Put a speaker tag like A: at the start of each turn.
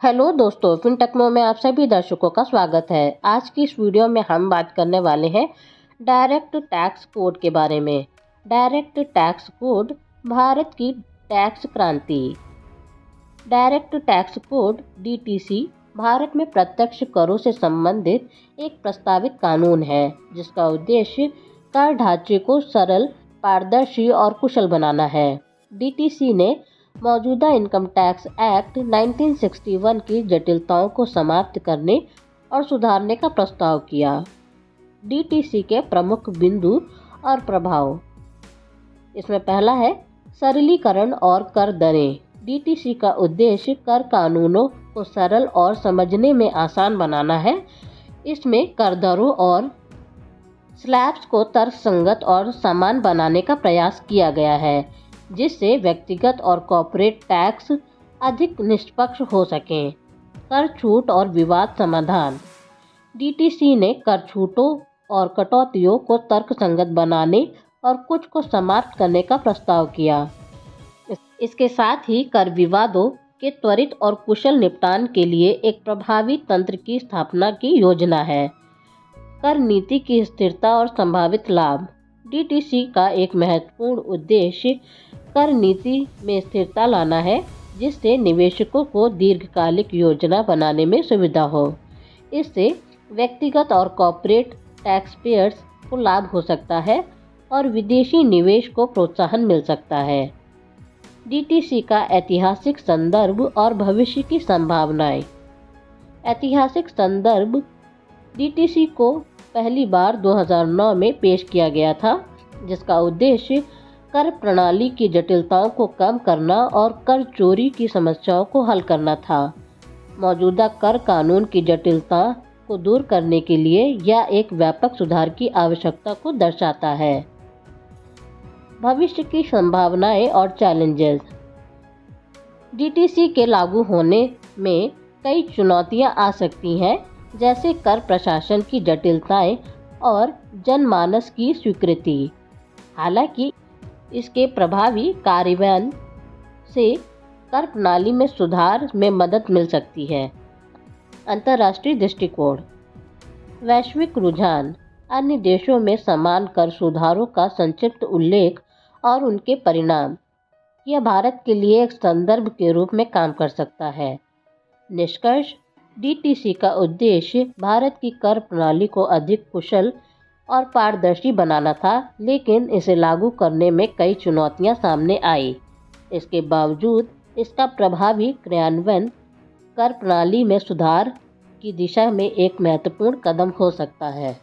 A: Hello दोस्तों, फिनटेक्नो में आप सभी दर्शकों का स्वागत है। आज की इस वीडियो में हम बात करने वाले हैं डायरेक्ट टैक्स कोड के बारे में। डायरेक्ट टैक्स कोड भारत की टैक्स क्रांति। Direct tax code DTC Bharat में प्रत्यक्ष करों से संबंधित एक प्रस्तावित कानून है, जिसका उद्देश्य कर ढांचे को सरल, पारदर्शी और कुशल बनाना है। डीटीसी ने मौजूदा इनकम टैक्स एक्ट 1961 की जटिलताओं को समाप्त करने और सुधारने का प्रस्ताव किया। डीटीसी के प्रमुख बिंदु और प्रभाव। इसमें पहला है सरलीकरण और कर दरें। डीटीसी का उद्देश्य कर कानूनों को सरल और समझने में आसान बनाना है। इसमें कर दरों और स्लैब्स को तर्कसंगत और समान बनाने का प्रयास किया गया है, जिससे व्यक्तिगत और कॉर्पोरेट टैक्स अधिक निष्पक्ष हो सकें। कर छूट और विवाद समाधान। डीटीसी ने कर छूटों और कटौतियों को तर्कसंगत बनाने और कुछ को समाप्त करने का प्रस्ताव किया। इसके साथ ही कर विवादों के त्वरित और कुशल निपटान के लिए एक प्रभावी तंत्र की स्थापना की योजना है। कर नीति की स्थिरता और संभावित लाभ। डीटीसी का एक महत्वपूर्ण उद्देश्य कर नीति में स्थिरता लाना है, जिससे निवेशकों को दीर्घकालिक योजना बनाने में सुविधा हो। इससे व्यक्तिगत और कॉर्पोरेट टैक्सपेयर्स को लाभ हो सकता है और विदेशी निवेश को प्रोत्साहन मिल सकता है। डीटीसी का ऐतिहासिक संदर्भ और भविष्य की संभावनाएं। ऐतिहासिक संदर्भ। डीटीसी को पहली बार 2009 में पेश किया गया था, जिसका उद्देश्य कर प्रणाली की जटिलताओं को कम करना और कर चोरी की समस्याओं को हल करना था। मौजूदा कर कानून की जटिलता को दूर करने के लिए यह एक व्यापक सुधार की आवश्यकता को दर्शाता है। भविष्य की संभावनाएं और चैलेंजेस। डीटीसी के लागू होने में कई चुनौतियां आ सकती हैं, जैसे कर प्रशासन की जटिलताएं और जनमानस की स्वीकृति। हालांकि इसके प्रभावी कार्यान्वयन से कर प्रणाली में सुधार में मदद मिल सकती है। अंतर्राष्ट्रीय दृष्टिकोण। वैश्विक रुझान। अन्य देशों में समान कर सुधारों का संक्षिप्त उल्लेख और उनके परिणाम। यह भारत के लिए एक संदर्भ के रूप में काम कर सकता है। निष्कर्ष। डीटीसी का उद्देश्य भारत की कर प्रणाली को अधिक कुशल और पारदर्शी बनाना था, लेकिन इसे लागू करने में कई चुनौतियां सामने आई। इसके बावजूद इसका प्रभावी क्रियान्वयन कर प्रणाली में सुधार की दिशा में एक महत्वपूर्ण कदम हो सकता है।